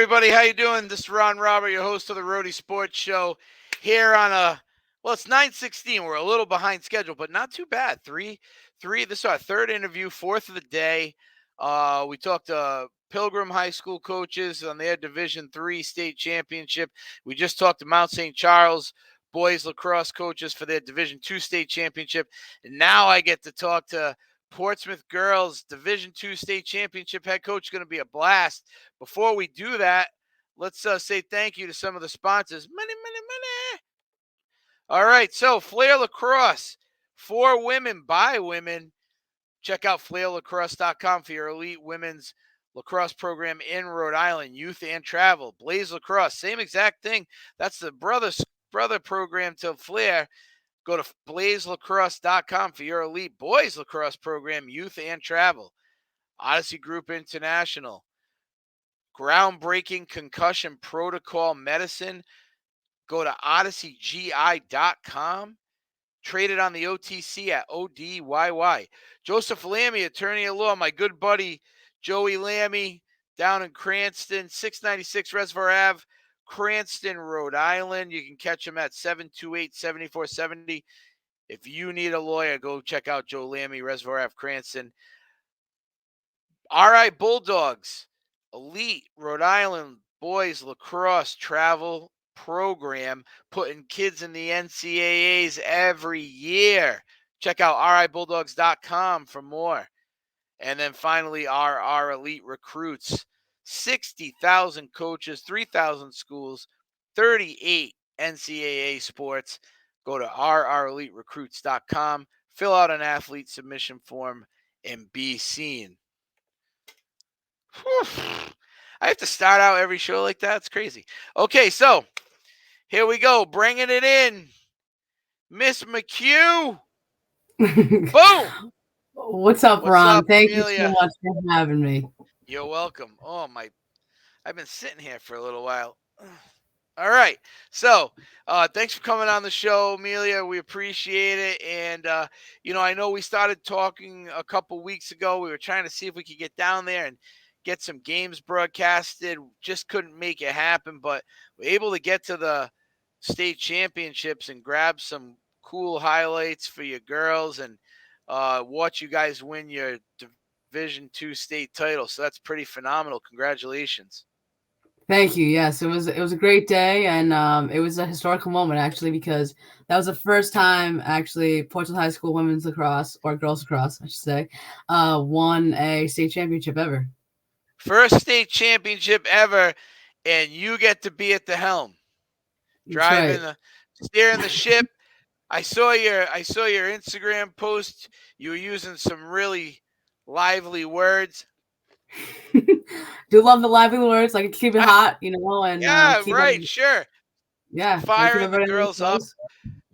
everybody. How you doing? This is Ron Robert, your host of the Rhody Sports Show. Here on it's 9:16. We're a little behind schedule, but not too bad. Three. This is our third interview, fourth of the day. We talked to Pilgrim High School coaches on their Division III state championship. We just talked to Mount St. Charles boys lacrosse coaches for their Division II state championship, and now I get to talk to Portsmouth girls Division II state championship head coach. Going to be a blast. Before we do that, let's say thank you to some of the sponsors. Money, money, money. All right, so Flair Lacrosse, for women, by women. Check out flairlacrosse.com for your elite women's lacrosse program in Rhode Island, youth and travel. Blaze Lacrosse, same exact thing. That's the brother program to Flair. Go to blazelacrosse.com for your elite boys lacrosse program, youth and travel. Odyssey Group International. Groundbreaking concussion protocol medicine. Go to odysseygi.com. Traded on the OTC at ODYY. Joseph Lammy, attorney at law, my good buddy Joey Lammy down in Cranston, 696 Reservoir Ave, Cranston, Rhode Island. You can catch him at 728-7470. If you need a lawyer, go check out Joe Lammy, Reservoir Ave, Cranston. RI Bulldogs, elite Rhode Island boys lacrosse travel program, putting kids in the NCAAs every year. Check out ribulldogs.com for more. And then finally, RR Elite Recruits, 60,000 coaches, 3,000 schools, 38 NCAA sports. Go to rreliterecruits.com, fill out an athlete submission form, and be seen. Whew. I have to start out every show like that. It's crazy. Okay, so here we go. Bringing it in. Miss McHugh. Boom. What's up, What's Ron? up, Thank you Amelia? so much for having me. You're welcome. Oh, I've been sitting here for a little while. All right. So thanks for coming on the show, Amelia. We appreciate it. And, I know we started talking a couple weeks ago. We were trying to see if we could get down there and get some games broadcasted. Just couldn't make it happen, but we're able to get to the state championships and grab some cool highlights for your girls and watch you guys win your Division II state title. So that's pretty phenomenal. Congratulations. Thank you. Yes, it was a great day, and it was a historical moment actually because that was the first time actually Portsmouth High School women's lacrosse or girls lacrosse, I should say, won a state championship ever. First state championship ever, and you get to be at the helm, That's right. steering the ship. I saw your Instagram post. You were using some really lively words. Do love the lively words, like keep it hot, and Yeah, keep right, sure. gotta keep Firing the everybody on girls their up.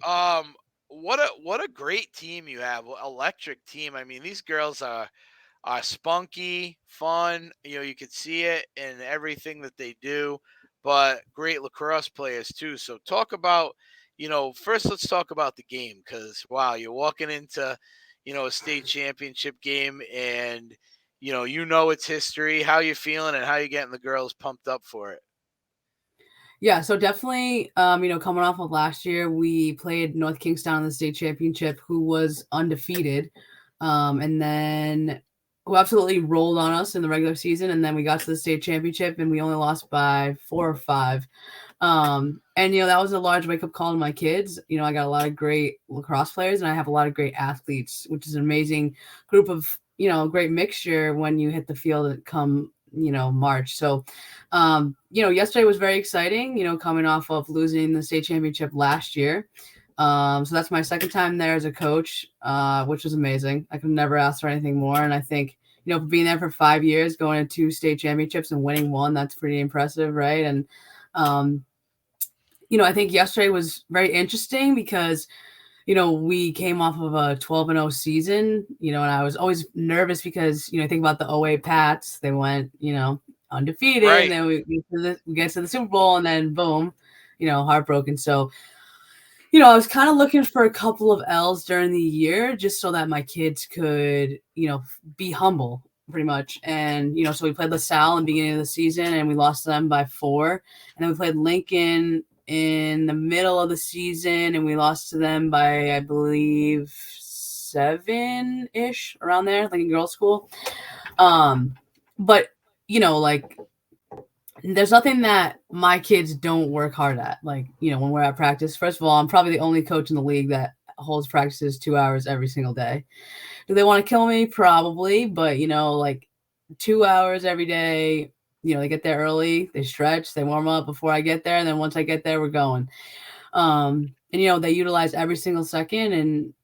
toes. What a great team you have. Electric team. I mean, these girls are spunky, fun. You could see it in everything that they do, but great lacrosse players too. So talk about, first let's talk about the game because wow, you're walking into, a state championship game and it's history. How you feeling and how you getting the girls pumped up for it? Yeah, so definitely, coming off of last year, we played North Kingstown in the state championship, who was undefeated, and then who absolutely rolled on us in the regular season, and then we got to the state championship, and we only lost by 4 or 5. And that was a large wake up call to my kids. I got a lot of great lacrosse players, and I have a lot of great athletes, which is an amazing group of great mixture when you hit the field and come March. So yesterday was very exciting, coming off of losing the state championship last year. So that's my second time there as a coach, which was amazing. I could never ask for anything more. And I think, for being there for 5 years, going to 2 state championships and winning one, that's pretty impressive, right? And, I think yesterday was very interesting because, we came off of a 12-0 season, and I was always nervous because, think about the 08 Pats. They went, undefeated, Right. and then we get to the Super Bowl, and then boom, heartbroken. So, I was kind of looking for a couple of L's during the year just so that my kids could, be humble pretty much. And, so we played LaSalle in the beginning of the season and we lost to them by 4. And then we played Lincoln in the middle of the season and we lost to them by, I believe, 7-ish, around there, like in girls' school. But, like, there's nothing that my kids don't work hard at. Like, when we're at practice, first of all, I'm probably the only coach in the league that holds practices 2 hours every single day. Do they want to kill me? Probably. But, like 2 hours every day, they get there early, they stretch, they warm up before I get there. And then once I get there, we're going. And, they utilize every single second. And,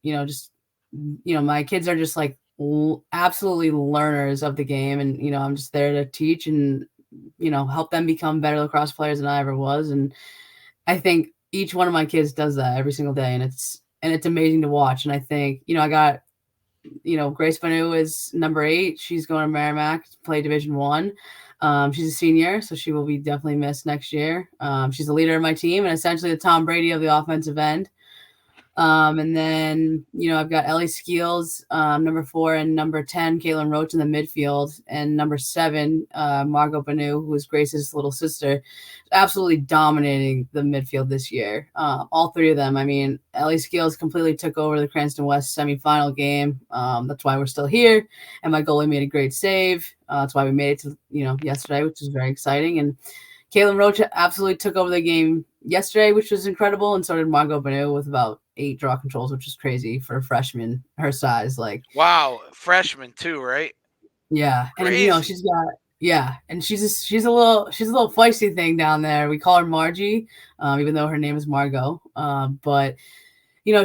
my kids are just like absolutely learners of the game. And, I'm just there to teach and, help them become better lacrosse players than I ever was. And I think each one of my kids does that every single day. And it's amazing to watch. And I think, I got, Grace Banu is number 8. She's going to Merrimack to play Division 1. She's a senior, so she will be definitely missed next year. She's the leader of my team and essentially the Tom Brady of the offensive end. And then, I've got Ellie Skeels, number 4, and number 10, Caitlin Roach in the midfield, and number 7, Margot Banu, who is Grace's little sister, absolutely dominating the midfield this year. All 3 of them. I mean, Ellie Skeels completely took over the Cranston West semifinal game. That's why we're still here. And my goalie made a great save. That's why we made it to, yesterday, which is very exciting. And Caitlin Roach absolutely took over the game yesterday, which was incredible. And so did Margot Banu with about 8 draw controls, which is crazy for a freshman her size. Like, wow, freshman too, right? Yeah. Crazy. And she's got, and she's a little feisty thing down there. We call her Margie, even though her name is Margot. But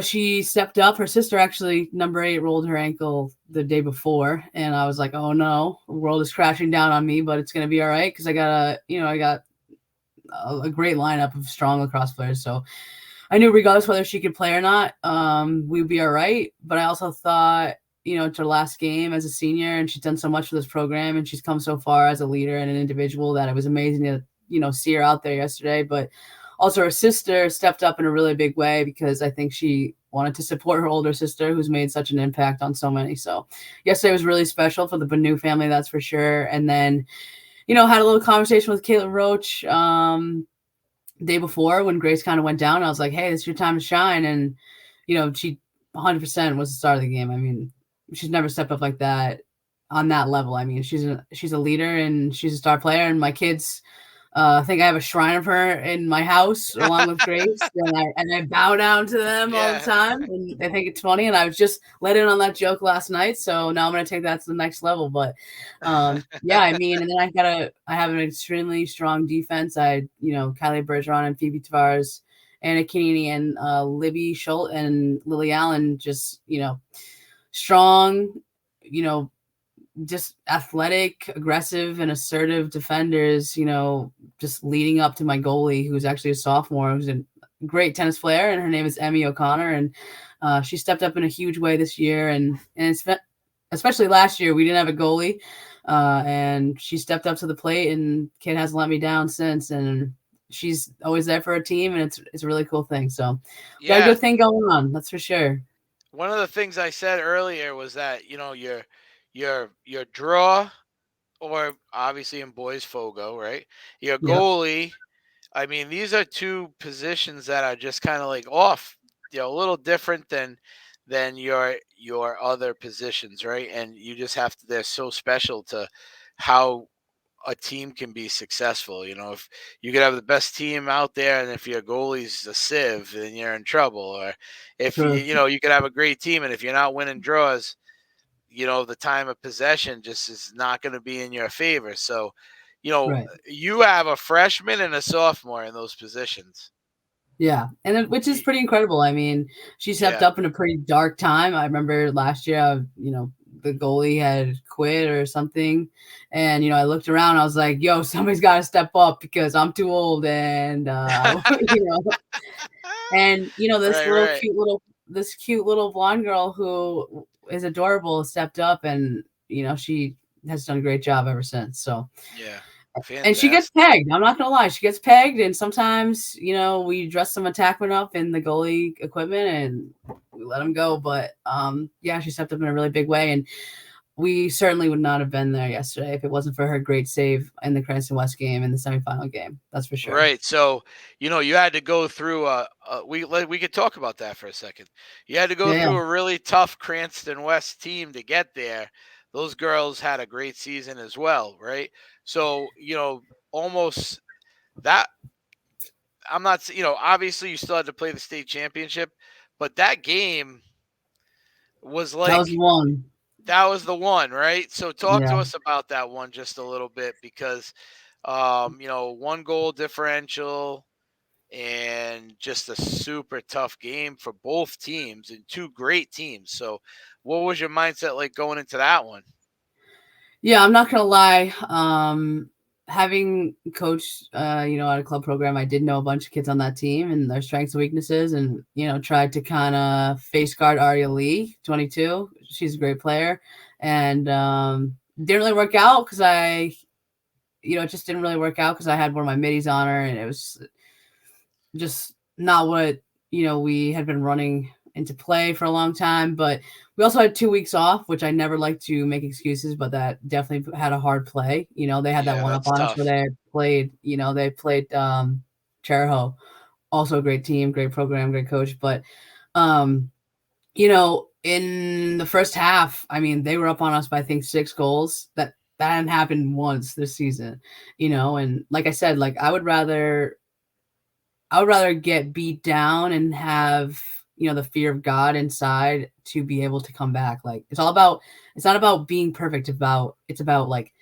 she stepped up. Her sister actually, number 8, rolled her ankle the day before, and I was like, oh no, the world is crashing down on me, but it's gonna be all right because I got a great lineup of strong lacrosse players. So I knew regardless whether she could play or not, we'd be all right. But I also thought, it's her last game as a senior, and she's done so much for this program, and she's come so far as a leader and an individual that it was amazing to, see her out there yesterday. But also her sister stepped up in a really big way because I think she wanted to support her older sister who's made such an impact on so many. So yesterday was really special for the Banu family, that's for sure. And then, had a little conversation with Caitlin Roach day before when Grace kind of went down. I was like, hey, it's your time to shine. And, she 100% was the star of the game. I mean, she's never stepped up like that on that level. I mean, she's a leader and she's a star player. And my kids, I think I have a shrine of her in my house along with Grace, and I bow down to them all the time, and they think it's funny. And I was just let in on that joke last night, so now I'm gonna take that to the next level. But I mean, and then I have an extremely strong defense. Kylie Bergeron and Phoebe Tavares, Anna Keeney, and Libby Schultz and Lily Allen, just strong, just athletic, aggressive, and assertive defenders, just leading up to my goalie, who's actually a sophomore, who's a great tennis player, and her name is Emmy O'Connor. And she stepped up in a huge way this year. And especially last year, we didn't have a goalie. And she stepped up to the plate, and kid hasn't let me down since. And she's always there for her team, and it's a really cool thing. So got a good thing going on, that's for sure. One of the things I said earlier was that, your draw, or obviously in boys Fogo, right? Your goalie. I mean, these are 2 positions that are just kind of like off, a little different than your other positions, right? And you just have to. They're so special to how a team can be successful. If you could have the best team out there, and if your goalie's a sieve, then you're in trouble. Or if you could have a great team, and if you're not winning draws, the time of possession just is not going to be in your favor. So, Right. You have a freshman and a sophomore in those positions. Yeah, and which is pretty incredible. I mean, she stepped up in a pretty dark time. I remember last year, the goalie had quit or something, and I looked around. I was like, "Yo, somebody's got to step up because I'm too old." And and this cute little blonde girl who is adorable stepped up, and she has done a great job ever since. So yeah. Fantastic. And she gets pegged. I'm not gonna lie, she gets pegged, and sometimes we dress some attackmen up in the goalie equipment and we let them go. But she stepped up in a really big way. And we certainly would not have been there yesterday if it wasn't for her great save in the Cranston West game and the semifinal game. That's for sure. Right. So, you had to go through we could talk about that for a second. You had to go Yeah, yeah. through a really tough Cranston West team to get there. Those girls had a great season as well, right? So, almost that I'm not, obviously you still had to play the state championship, but that game was That was like one. that was the one, right? So talk to Yeah. us about that one just a little bit because one goal differential and just a super tough game for both teams and two great teams. So what was your mindset like going into that one? Yeah, I'm not gonna lie. Having coached, at a club program, I did know a bunch of kids on that team and their strengths and weaknesses, and tried to kind of face guard Aria Lee, 22. She's a great player, and didn't really work out because it just didn't really work out because I had one of my middies on her, and it was just not what we had been running into play for a long time. But we also had 2 weeks off, which I never like to make excuses, but that definitely had a hard play. They had that Yeah, one up that's on us where tough. they played Charahoe, also a great team, great program, great coach. But in the first half, I mean, they were up on us by I think 6 goals. That hadn't happened once this season, and like I said, like I would rather get beat down and have, the fear of God inside to be able to come back. Like it's not about being perfect, it's about like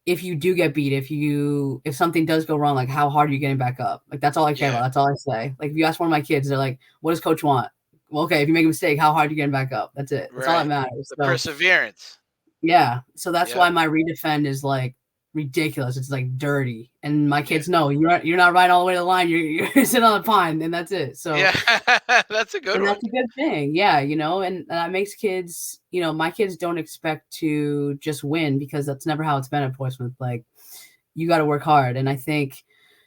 if you do get beat, if something does go wrong, like how hard are you getting back up? Like that's all I care about. Yeah, That's all I say. Like if you ask one of my kids, they're like, what does coach want? Well, okay, if you make a mistake, how hard are you getting back up? That's it. That's all that right. matters. The So perseverance. yeah. So that's Yep. why my redefend is like ridiculous. It's like dirty. And my Yeah. kids know you're not right all the way to the line. You're sitting on the pine and that's it. So Yeah. That's a good and one. that's a good thing. Yeah, and that makes kids, my kids don't expect to just win because that's never how it's been at Portsmouth. Like you got to work hard. And I think,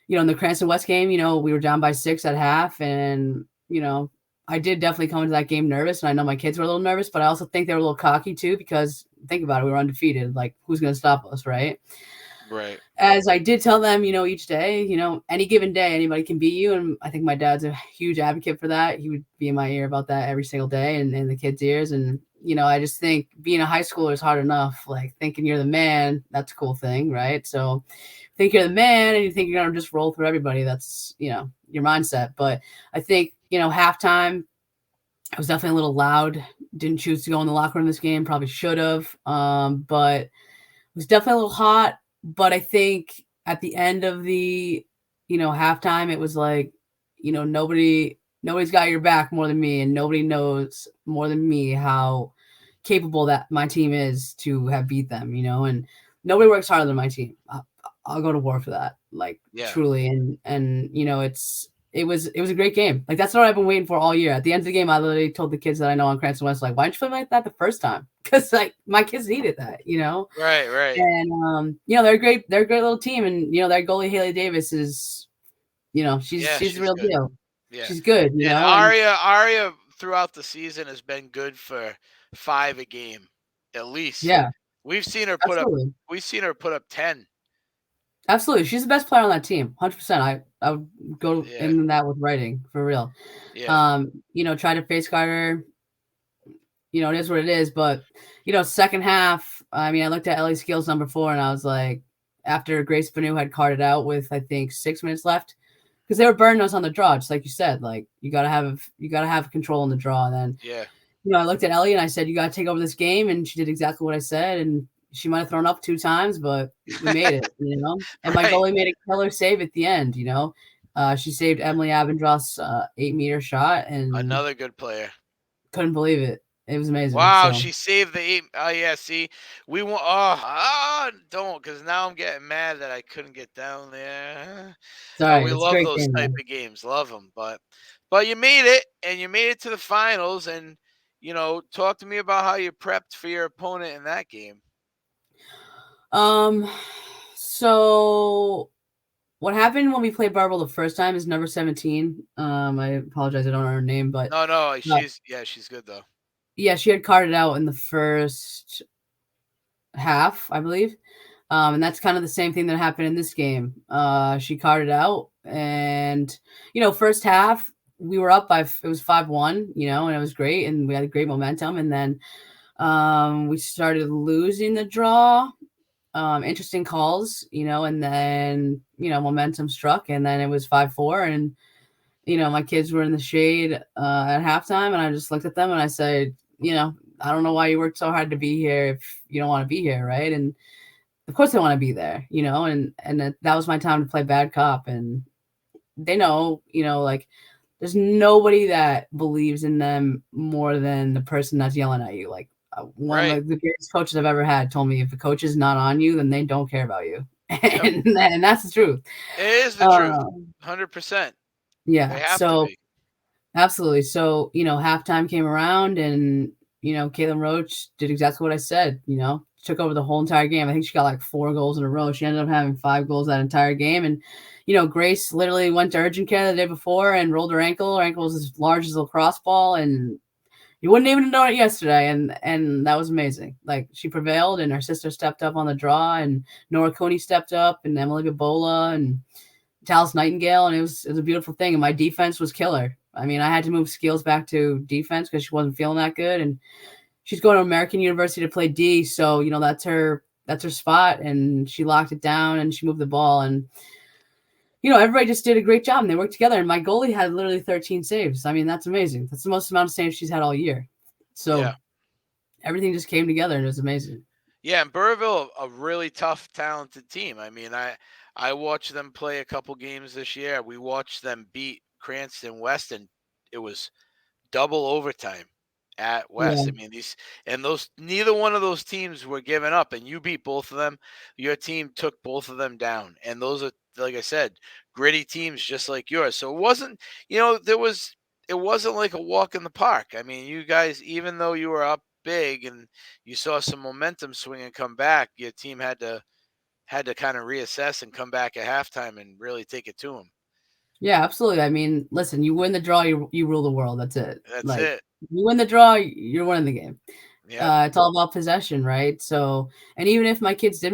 in the Cranston West game, we were down by 6 at half and, I did definitely come into that game nervous, and I know my kids were a little nervous, but I also think they were a little cocky too because think about it, we were undefeated. Like, who's going to stop us, right? Right. As I did tell them, each day, any given day, anybody can beat you, and I think my dad's a huge advocate for that. He would be in my ear about that every single day, and in the kids' ears. And I just think being a high schooler is hard enough. Like thinking you're the man, that's a cool thing, right? So think you're the man and you think you're gonna just roll through everybody. That's your mindset. But I think halftime I was definitely a little loud. Didn't choose to go in the locker room this game. Probably should have. But it was definitely a little hot. But I think at the end of the halftime, it was like nobody's got your back more than me, and nobody knows more than me how capable that my team is to have beat them. And nobody works harder than my team. I'll go to war for that, like Yeah. truly. And it was a great game. Like that's what I've been waiting for all year. At the end of the game, I literally told the kids that I know on Cranston West, like, why didn't you play like that the first time? Because like my kids needed that. Right. Right. And they're a great little team, and their goalie Haley Davis is, she's Yeah. she's the She's real good. deal. Yeah. She's good, And and Aria throughout the season has been good for 5 a game, at least. yeah, We've seen her put up. absolutely. We've seen her put up 10. Absolutely. She's the best player on that team. 100%. I would go Yeah. in that with writing for real. Yeah. Try to face guard her. It is what it is. But, second half, I mean, I looked at Ellie's skills number 4 and I was like, after Grace Banu had carded out with, I think, 6 minutes left, because they were burning us on the draw, just like you said. Like you gotta have control in the draw. And then, Yeah. I looked at Ellie and I said, you gotta take over this game, and she did exactly what I said. And she might have thrown up 2 times, but we made it. And my Right. goalie made a killer save at the end. She saved Emily Avendross 8-meter shot and Another good player. couldn't believe it. It was amazing. Wow, So she saved the 8. Oh yeah, see, we want. Don't, because now I'm getting mad that I couldn't get down there. sorry, We it's a love great those game type though. of games, love them. But you made it, and you made it to the finals, and talk to me about how you prepped for your opponent in that game. Um, so what happened when we played Barbara the first time is number 17. I apologize, I don't know her name, but No, uh, she's good though. yeah, she had carded out in the first. half, I believe. And that's kind of the same thing that happened in this game. She carded out, and first half we were up by it was 5-1, and it was great, and we had great momentum, and then we started losing the draw. Interesting calls, and then momentum struck, and then it was 5-4, and my kids were in the shade at halftime, and I just looked at them and I said, I don't know why you worked so hard to be here if you don't want to be here, right? And of course they want to be there, and that was my time to play bad cop, and they know, like there's nobody that believes in them more than the person that's yelling at you. Like one Right. of the greatest coaches I've ever had told me, if a coach is not on you, then they don't care about you, Yep. and that's the truth. It is the truth. Um, 100%. They yeah, have to so be. absolutely. So, halftime came around, and, Caitlin Roach did exactly what I said, took over the whole entire game. I think she got like 4 goals in a row. She ended up having 5 goals that entire game. And, Grace literally went to urgent care the day before and rolled her ankle. Her ankle was as large as a lacrosse ball, and you wouldn't even know it yesterday. And that was amazing. Like, she prevailed, and her sister stepped up on the draw, and Nora Coney stepped up, and Emily Gabola, and Dallas Nightingale, and it was a beautiful thing. And my defense was killer. I mean, I had to move skills back to defense because she wasn't feeling that good, and she's going to American University to play D, so that's her spot, and she locked it down and she moved the ball, and everybody just did a great job, and they worked together. And my goalie had literally 13 saves. I mean, that's amazing. That's the most amount of saves she's had all year. So Yeah. everything just came together, and it was amazing. Yeah, and Burrville, a really tough, talented team. I mean, I watched them play a couple games this year. We watched them beat Cranston West, and it was double overtime at Yeah, West. I mean, those neither one of those teams were giving up, and you beat both of them. Your team took both of them down, and those are, like I said, gritty teams just like yours. So it wasn't, it wasn't like a walk in the park. I mean, you guys, even though you were up big and you saw some momentum swing and come back, your team had to kind of reassess and come back at halftime and really take it to them. yeah, absolutely. I mean, listen, you win the draw, you rule the world. That's it. That's Like, it. you win the draw, you're winning the game. Yep. It's all about possession, right? So, and even if my kids did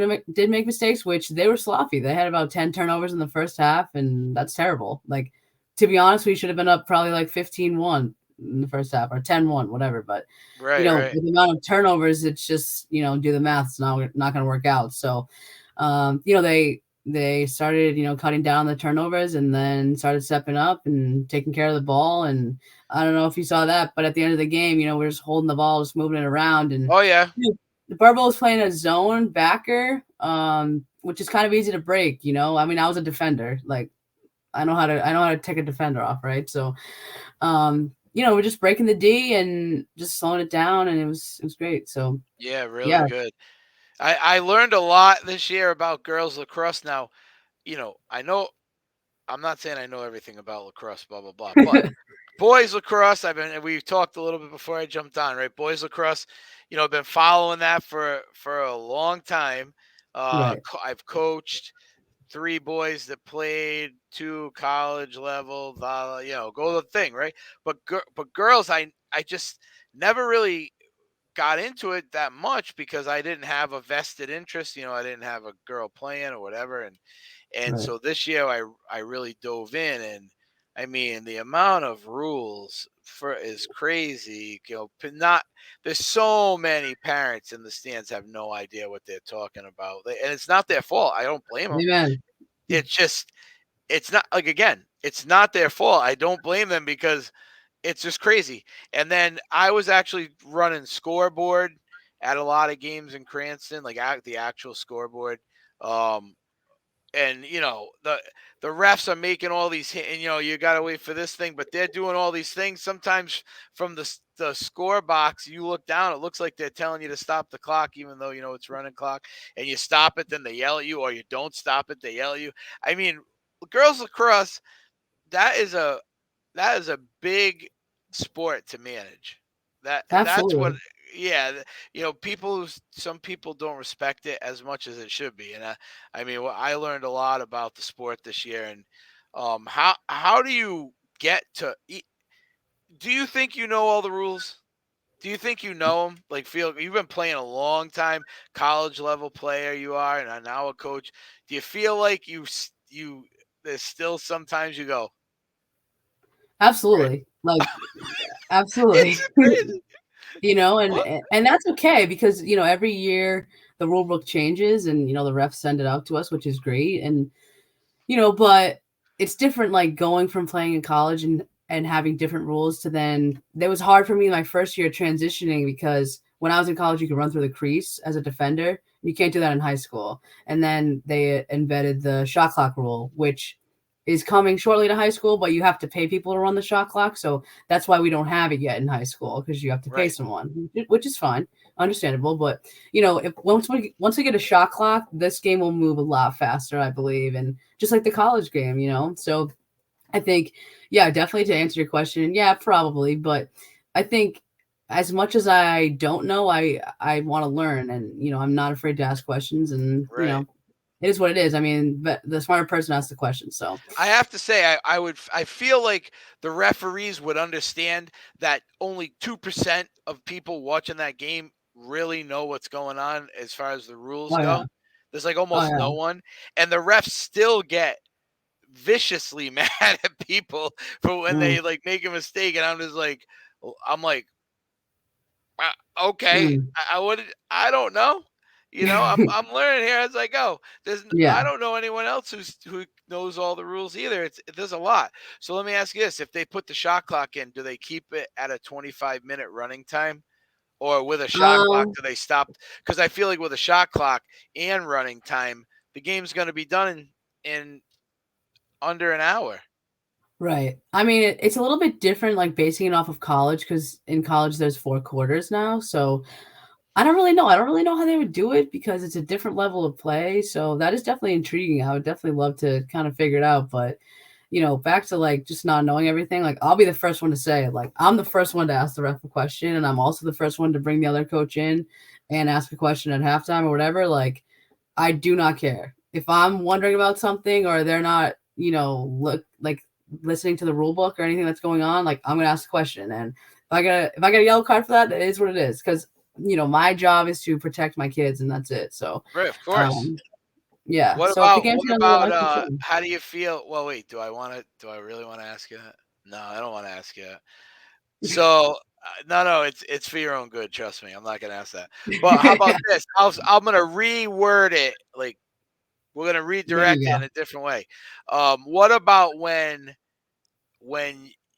make mistakes, which they were sloppy, they had about 10 turnovers in the first half, and that's terrible. Like, to be honest, we should have been up probably like 15-1 in the first half, or 10-1, whatever. But Right. Right. with the amount of turnovers, it's just, do the math. It's not going to work out. So, they started, cutting down the turnovers, and then started stepping up and taking care of the ball. And I don't know if you saw that, but at the end of the game, we're just holding the ball, just moving it around. And Oh yeah. the Burbo was playing a zone backer, which is kind of easy to break. I mean, I was a defender. Like, I know how to take a defender off, right? So, we're just breaking the D and just slowing it down, and it was great. So Yeah. Really yeah, good. I learned a lot this year about girls lacrosse. Now, I know I'm not saying I know everything about lacrosse, blah blah blah, but boys lacrosse, we've talked a little bit before I jumped on, right? Boys lacrosse, I've been following that for a long time. right, I've coached 3 boys that played 2 college level, go the thing, right? But girls, I just never really got into it that much because I didn't have a vested interest. I didn't have a girl playing or whatever, and right. so this year I really dove in, and I mean the amount of rules for is crazy. Not there's so many parents in the stands have no idea what they're talking about, and it's not their fault. I don't blame them. Amen. It's just it's not like again, it's not their fault. I don't blame them because it's just crazy. And then I was actually running scoreboard at a lot of games in Cranston, like the actual scoreboard. Um, and the refs are making all these and you got to wait for this thing, but they're doing all these things sometimes from the score box. You look down, it looks like they're telling you to stop the clock even though it's running clock, and you stop it, then they yell at you, or you don't stop it, they yell at you. I mean, girls lacrosse, that is a big sport to manage. That's what. Absolutely. Yeah, some people don't respect it as much as it should be, and I mean, I learned a lot about the sport this year. And how do you get to? Do you think you know all the rules? Do you think you know him? Like, feel you've been playing a long time, college level player you are, and now a coach. Do you feel like you there's still sometimes you go, right? Absolutely. Like, absolutely. It's crazy. You know, What? and that's okay because, every year the rule book changes and, the refs send it out to us, which is great. And, but it's different like going from playing in college and having different rules to then it was hard for me my first year transitioning because when I was in college you could run through the crease as a defender. You can't do that in high school. And then they invented the shot clock rule, which is coming shortly to high school, but you have to pay people to run the shot clock. So that's why we don't have it yet in high school because you have to pay Right. someone, which is fine, understandable. But if once we get a shot clock, this game will move a lot faster, I believe, and just like the college game, So I think, yeah, definitely to answer your question, yeah, probably. But I think as much as I don't know, I want to learn, and I'm not afraid to ask questions, and Right. it is what it is. I mean, but the smarter person asks the question. So I have to say, I feel like the referees would understand that only 2% of people watching that game really know what's going on as far as the rules oh yeah, go. There's like oh almost yeah, no one, and the refs still get viciously mad at people for when mm, they like make a mistake, and I'm just like, I'm like, okay, mm. I don't know. I'm learning here as I go. I Yeah. don't know anyone else who knows all the rules either. There's a lot. So let me ask you this: if they put the shot clock in, do they keep it at a 25-minute running time, or with a shot clock Um, do they stop? Because I feel like with a shot clock and running time, the game's going to be done in under an hour. right. I mean, it's a little bit different, like basing it off of college, because in college there's 4 quarters now. So I don't really know. I don't really know how they would do it because it's a different level of play. So that is definitely intriguing. I would definitely love to kind of figure it out. But back to like just not knowing everything. Like I'll be the first one to say, like I'm the first one to ask the ref a question, and I'm also the first one to bring the other coach in and ask a question at halftime or whatever. Like I do not care if I'm wondering about something or they're not, look like listening to the rule book or anything that's going on. Like I'm gonna ask a question, and if I get a yellow card for that, it is what it is. Because my job is to protect my kids, and that's it. So, Right, of course. um, yeah. So if the game's What gonna go, about I continue. how do you feel? Well, wait, do I really want to ask you that? No, I don't want to ask you that. So, no, it's for your own good, trust me. I'm not going to ask that. But how about this? I'm going to reword it. Like we're going to There redirect you it go. in a different way. What about when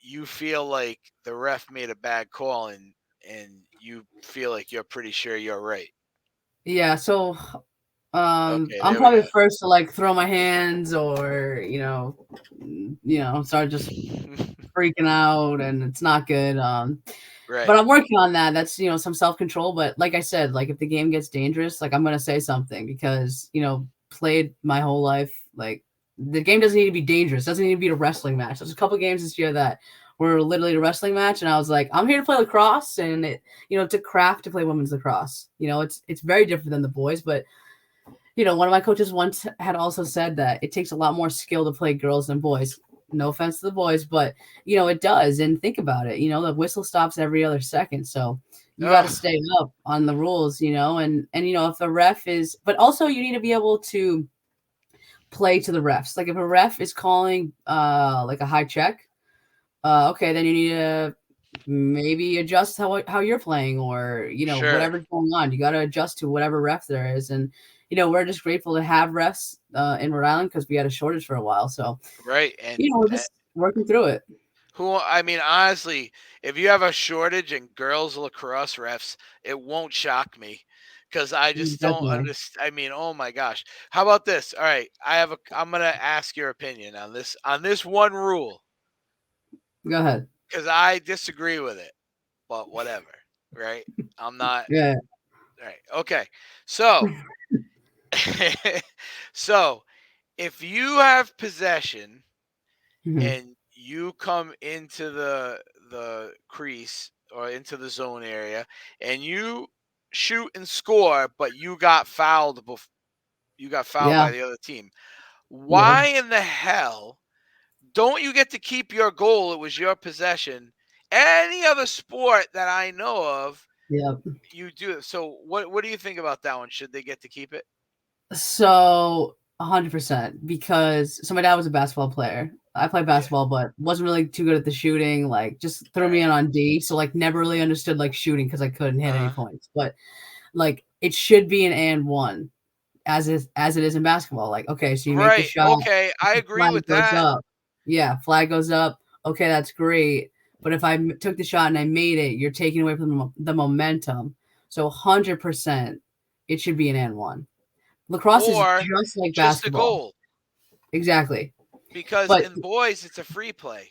you feel like the ref made a bad call and you feel like you're pretty sure you're right? Yeah. So Okay, I'm there we probably go. the first to like throw my hands or start just freaking out, and it's not good. Right. But I'm working on that. That's some self control. But like I said, like if the game gets dangerous, like I'm gonna say something because played my whole life. Like the game doesn't need to be dangerous. It doesn't need to be a wrestling match. There's a couple games this year that were literally a wrestling match, and I was like, I'm here to play lacrosse, and it's a craft to play women's lacrosse. It's very different than the boys, but one of my coaches once had also said that it takes a lot more skill to play girls than boys. No offense to the boys, but it does. And think about it. The whistle stops every other second, so you got to Oh, stay up on the rules. And if the ref is, but also you need to be able to play to the refs. Like if a ref is calling like a high check, okay, then you need to maybe adjust how you're playing or sure. whatever's going on. You got to adjust to whatever ref there is. And we're just grateful to have refs in Rhode Island because we had a shortage for a while. So Right. we're just working through it. I mean, honestly, if you have a shortage in girls lacrosse refs, it won't shock me because I just don't Definitely. understand. I mean, oh my gosh. How about this? All right, I'm gonna ask your opinion on this one rule Go ahead. because I disagree with it, but whatever. Right? I'm not Yeah. right. Okay. So, so if you have possession Mhm. and you come into the crease or into the zone area and you shoot and score, but you got fouled Yeah. by the other team. Yeah. Why in the hell don't you get to keep your goal? It was your possession, Any other sport that I know of, Yep. you do it. So what do you think about that one? Should they get to keep it? So 100% because my dad was a basketball player. I played Yeah. basketball, but wasn't really too good at the shooting. Like, just threw me Right. in on D. So like, never really understood like shooting because I couldn't hit any Uh-huh. points. But like, it should be an and one as it is in basketball. Like, okay, so you make the Right. shot, Okay. I the agree flag with goes that. up. Yeah, flag goes up. Okay, that's great. But if I took the shot and I made it, you're taking away from the momentum. So 100%, it should be an and one. Lacrosse is Or just like just a basketball. goal. Exactly. Because But in boys it's a free play.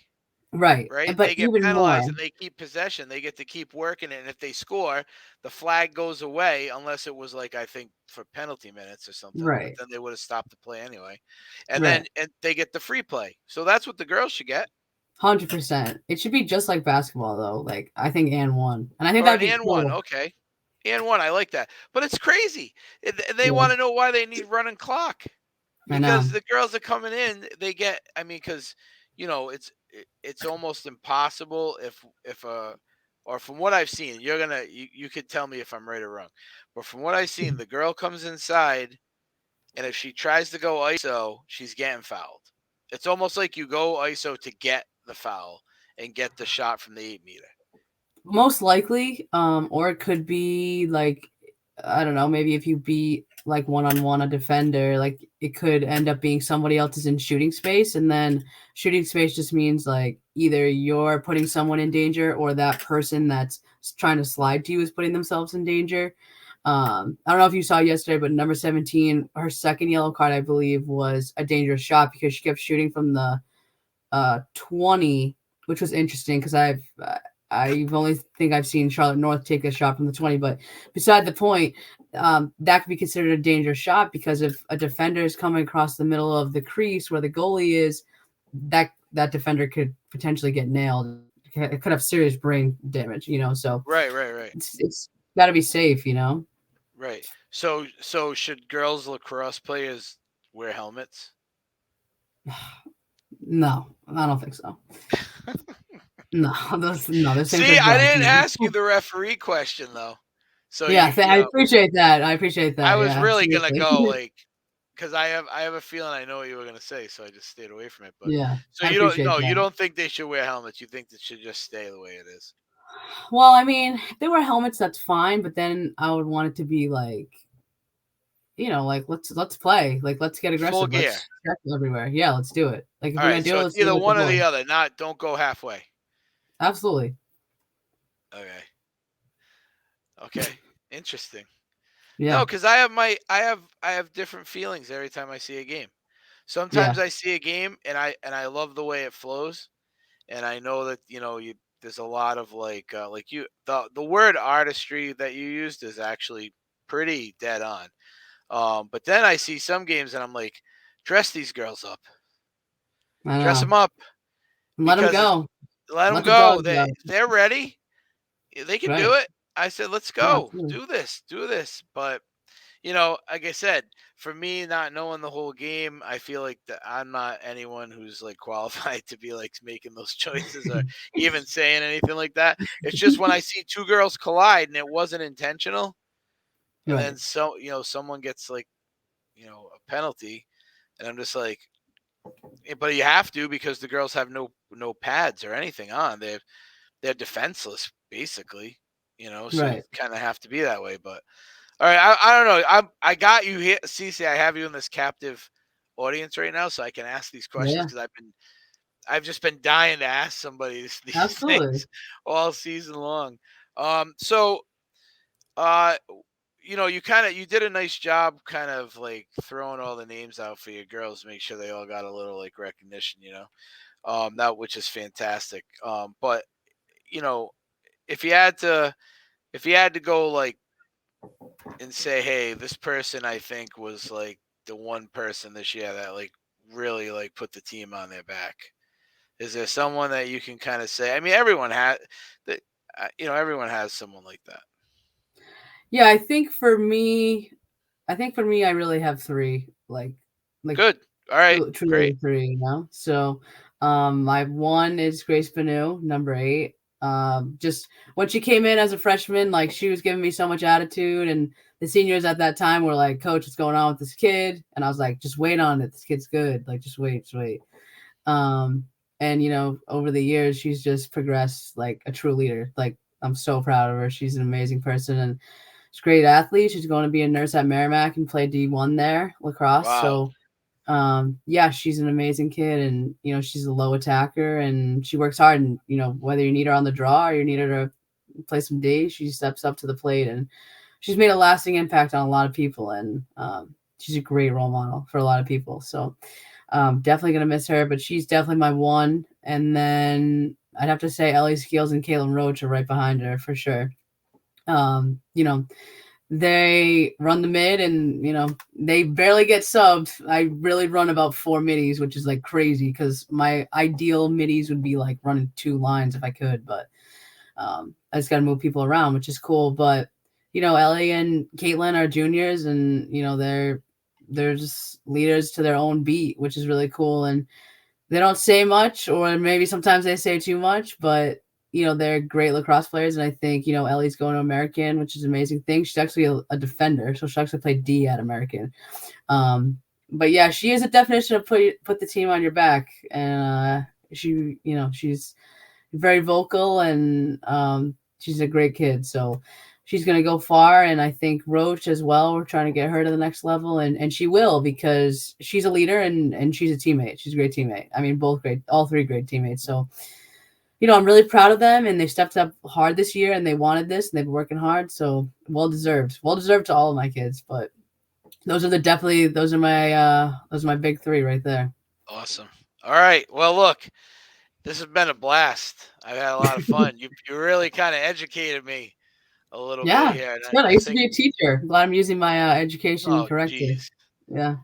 right. Right? But They get even more. penalized and they keep possession. They get to keep working it. And if they score, the flag goes away unless it was like I think for penalty minutes or something. But Right. then they would have stopped the play anyway. And Right. then and they get the free play. So that's what the girls should get. 100%. It should be just like basketball though. Like, I think and one. And I think Or that'd an be and one. cool. Okay. And one. I like that. But it's crazy. They Yeah. want to know why they need running clock. I Because know. the girls are coming in, they get. I mean, because it's almost impossible if or from what I've seen, you could tell me if I'm right or wrong, but from what I've seen, the girl comes inside, and if she tries to go ISO, she's getting fouled. It's almost like you go ISO to get the foul and get the shot from the 8 meter. Most likely, or it could be like, I don't know, maybe if you beat like one on one a defender, like it could end up being somebody else is in shooting space, and then shooting space just means like either you're putting someone in danger or that person that's trying to slide to you is putting themselves in danger. I don't know if you saw yesterday, but number 17, her second yellow card, I believe, was a dangerous shot because she kept shooting from the 20, which was interesting because I've only think I've seen Charlotte North take a shot from the 20, but beside the point, that could be considered a dangerous shot because if a defender is coming across the middle of the crease where the goalie is, that defender could potentially get nailed. It could have serious brain damage, So Right, right, right, it's got to be safe, right. So should girls lacrosse players wear helmets? No, I don't think so. No, those things are See, I dumb. didn't No. ask you the referee question though. So Yeah, you I know, appreciate that. I appreciate I that. was Yeah, really gonna seriously. go like because I have a feeling I know what you were gonna say, so I just stayed away from it. But Yeah, so I you don't appreciate no, you that. don't think they should wear helmets. You think it should just stay the way it is. Well, I mean, if they wear helmets, that's fine, but then I would want it to be like, like let's play, like let's get Full aggressive, gear. let's check everywhere. Yeah, let's do it. Like if All we're right, gonna do so it, it's let's do it either with the one or the boys. other. Not don't go halfway. Absolutely. Okay. Okay. Interesting. No, Yeah, because I have different feelings every time I see a game. Sometimes yeah, I see a game and I love the way it flows, and I know that there's a lot of like you the word artistry that you used is actually pretty dead on. But then I see some games and I'm like, dress these girls up, I dress know. them up Let them because go. let them Let the go. dogs They out. they're ready. They can do Right. it. I said, let's No, go, absolutely. do this. But like I said, for me, not knowing the whole game, I feel like that I'm not anyone who's like qualified to be like making those choices or even saying anything like that. It's just when I see two girls collide and it wasn't intentional, and then Right. someone gets like a penalty, and I'm just like, but you have to because the girls have no pads or anything on. They're defenseless basically, so you Right. kind of have to be that way. But all right, I don't know. I got you here, Cece. I have you in this captive audience right now, so I can ask these questions Yeah. because I've just been dying to ask somebody these Absolutely. things all season long. So uh, you did a nice job, kind of like throwing all the names out for your girls, make sure they all got a little like recognition, that which is fantastic. But you know, if you had to go like and say, hey, this person I think was like the one person this year that like really like put the team on their back. Is there someone that you can kind of say? I mean, everyone has that. Everyone has someone like that. Yeah, I think for me, I really have three. Like Good. All right. truly Great. three, So, my one is Grace Banu, number 8. Just when she came in as a freshman, like she was giving me so much attitude, and the seniors at that time were like, "Coach, what's going on with this kid?" And I was like, "Just wait on it. This kid's good. Like, just wait, just wait." Um, and over the years, she's just progressed like a true leader. Like, I'm so proud of her. She's an amazing person, and she's a great athlete. She's going to be a nurse at Merrimack and play D1 there, lacrosse. Wow. So yeah, she's an amazing kid, and she's a low attacker, and she works hard, and whether you need her on the draw or you need her to play some D, she steps up to the plate, and she's made a lasting impact on a lot of people, and she's a great role model for a lot of people. So definitely gonna miss her, but she's definitely my one. And then I'd have to say Ellie Skeels and Caitlin Roach are right behind her for sure. um you know they run the mid, and they barely get subbed. I really run about 4 middies, which is like crazy because my ideal middies would be like running 2 lines if I could, but I just got to move people around, which is cool. But Ellie and Caitlin are juniors, and they're just leaders to their own beat, which is really cool. And they don't say much, or maybe sometimes they say too much, but they're great lacrosse players. And I think, Ellie's going to American, which is an amazing thing. She's actually a defender, so she actually played D at American. But yeah, she is a definition of put the team on your back. And she's very vocal, and she's a great kid. So she's going to go far. And I think Roach as well, we're trying to get her to the next level, and she will, because she's a leader, and she's a teammate. She's a great teammate. I mean, both great, all three great teammates. So, I'm really proud of them, and they stepped up hard this year, and they wanted this, and they've been working hard. So well deserved to all of my kids. But those are my big three right there. Awesome. All right. Well, look, this has been a blast. I've had a lot of fun. You really kind of educated me a little bit Yeah, here, and it's good. I I used to think, be a teacher. I'm glad I'm using my education oh, correctly. geez. Yeah.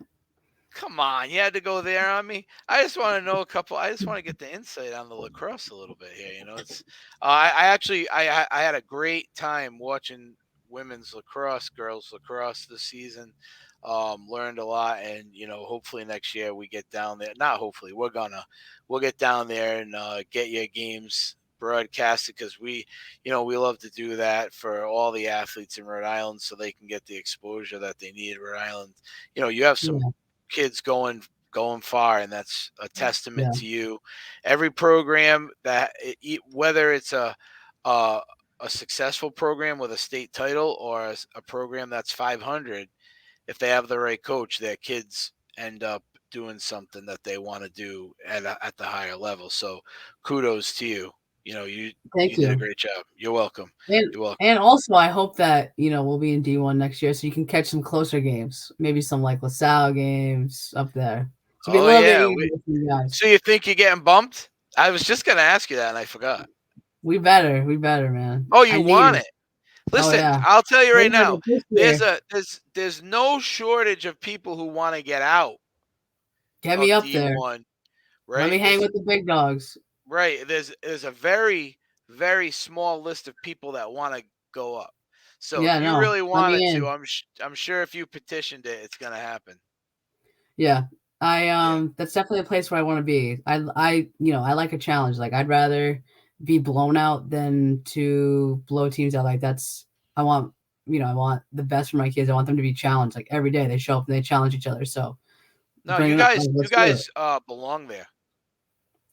Come on, you had to go there on me. I just want to know a couple. I just want to get the insight on the lacrosse a little bit here. It's. I actually I had a great time watching women's lacrosse, girls lacrosse this season. Learned a lot, and hopefully next year we get down there. Not hopefully, we'll get down there and get your games broadcasted, because we love to do that for all the athletes in Rhode Island, so they can get the exposure that they need in Rhode Island. You have some Yeah. kids going far, and that's a testament Yeah. to you. Every program that whether it's a a successful program with a state title, or a program that's 500, if they have the right coach, their kids end up doing something that they want to do at the higher level. So kudos to you. You Thank did a you. great job. You're welcome. And You're welcome. and also I hope that, we'll be in D1 next year, so you can catch some closer games. Maybe some like LaSalle games up there. So it'll be a Oh little bit yeah. easier for you guys. So you think you're getting bumped? I was just gonna ask you that, and I forgot. We better, man. Oh, I you need want it. it? Oh Listen, yeah. I'll tell you right Maybe now. this year. There's no shortage of people who want to get out Get me of up there. D1, Let me right? hang with the big dogs. Right. There's a very small list of people that want to go up. So if Yeah, you no. really Let me wanted to, in. I'm sure if you petitioned it, it's gonna happen. Yeah. I Yeah. that's definitely a place where I want to be. I like a challenge. Like I'd rather be blown out than to blow teams out. Like that's I want I want the best for my kids. I want them to be challenged like every day. They show up and they challenge each other. So No, bring it up. Like, you let's do it. guys belong there.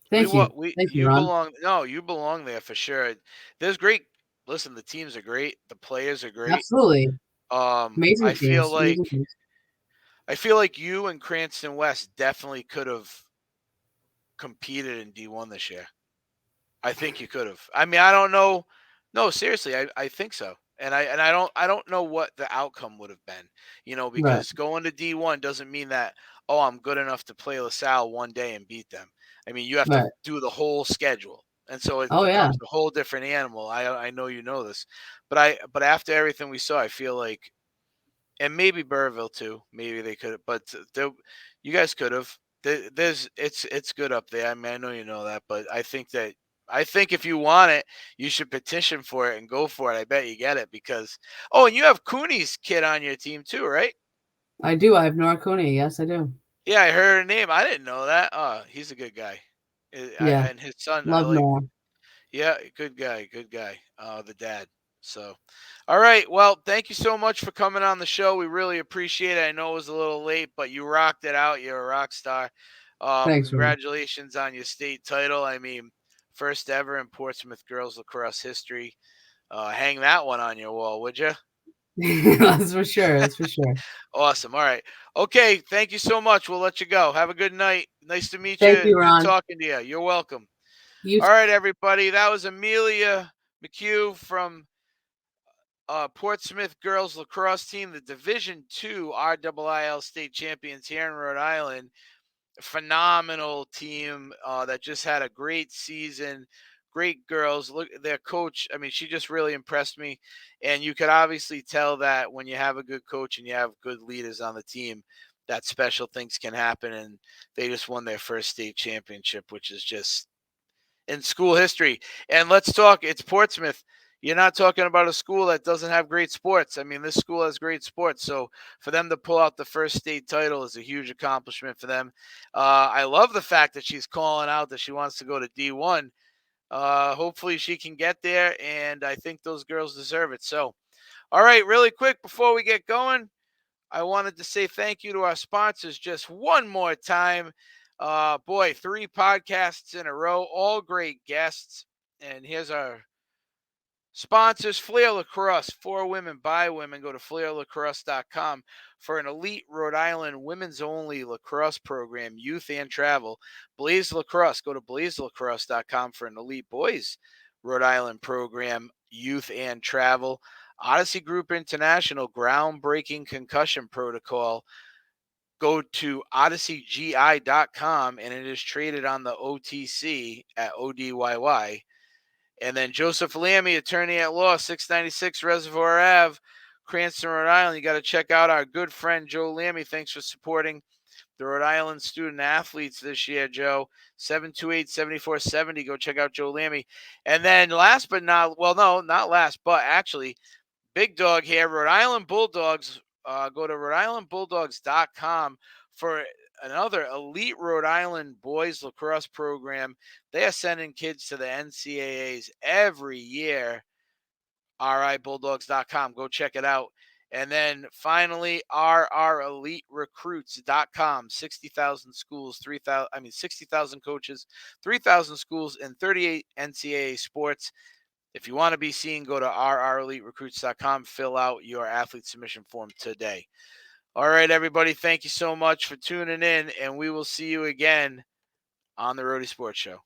Thank you. We Thank you, you Ron. belong. No, you belong there for sure. There's great. Listen, the teams are great. The players are great. Absolutely. I Amazing feel teams. like Amazing teams. you and Cranston West definitely could have competed in D1 this year. I think you could have. I mean, I don't know. No, seriously, I think so. And I don't know what the outcome would have been. Right. Because going to D1 doesn't mean that, oh, I'm good enough to play LaSalle one day and beat them. I mean, you have to Right. do the whole schedule. And so it Oh yeah. becomes a whole different animal. I know you know this. But after everything we saw, I feel like, and maybe Burrville too. Maybe they could have, but you guys could have. There's it's good up there. I mean, I know you know that, but I think if you want it, you should petition for it and go for it. I bet you get it, because and you have Cooney's kid on your team too, right? I do. I have Nora Cooney. Yes, I do. Yeah, I heard her name. I didn't know that. Oh, he's a good guy. Yeah. And his son, I Love like. Nora. Yeah, good guy, good guy. The dad. So, all right. Well, thank you so much for coming on the show. We really appreciate it. I know it was a little late, but you rocked it out. You're a rock star. Thanks, Ron. Congratulations on your state title. I mean, first ever in Portsmouth girls lacrosse history. Hang that one on your wall, would you? That's for sure. That's for sure. Awesome. All right. Okay. Thank you so much. We'll let you go. Have a good night. Nice to meet you Thank you, and good Ron. talking to you. You're welcome. You All right, everybody. That was Amelia McHugh from Portsmouth girls lacrosse team, the Division II RIIL state champions here in Rhode Island. Phenomenal team that just had a great season. Great girls. Look, their coach. I mean, she just really impressed me. And you could obviously tell that when you have a good coach and you have good leaders on the team, that special things can happen. And they just won their first state championship, which is just in school history. And let's talk, it's Portsmouth. You're not talking about a school that doesn't have great sports. I mean, this school has great sports. So for them to pull out the first state title is a huge accomplishment for them. I love the fact that she's calling out that she wants to go to D1. Hopefully she can get there, and I think those girls deserve it. So, all right, really quick before we get going, I wanted to say thank you to our sponsors just one more time. Boy, 3 podcasts in a row, all great guests. And here's our sponsors: Flair Lacrosse, for women, by women. Go to flairlacrosse.com for an elite Rhode Island women's only lacrosse program, youth and travel. Blaze Lacrosse, go to blazelacrosse.com for an elite boys Rhode Island program, youth and travel. Odyssey Group International, groundbreaking concussion protocol. Go to odysseygi.com and it is traded on the OTC at ODYY. And then Joseph Lammy, attorney at law, 696 Reservoir Ave, Cranston, Rhode Island. You got to check out our good friend Joe Lammy. Thanks for supporting the Rhode Island student athletes this year, Joe. 728-7470. Go check out Joe Lammy. And then last but not, well, no, not last, but actually, big dog here, Rhode Island Bulldogs. Go to rhodeislandbulldogs.com for another elite Rhode Island boys lacrosse program. They are sending kids to the NCAAs every year. RIBulldogs.com. Go check it out. And then finally, RREliteRecruits.com. 60,000 schools, 60,000 coaches, 3,000 schools, and 38 NCAA sports. If you want to be seen, go to RREliteRecruits.com. Fill out your athlete submission form today. All right, everybody. Thank you so much for tuning in, and we will see you again on the Rhody Sports Show.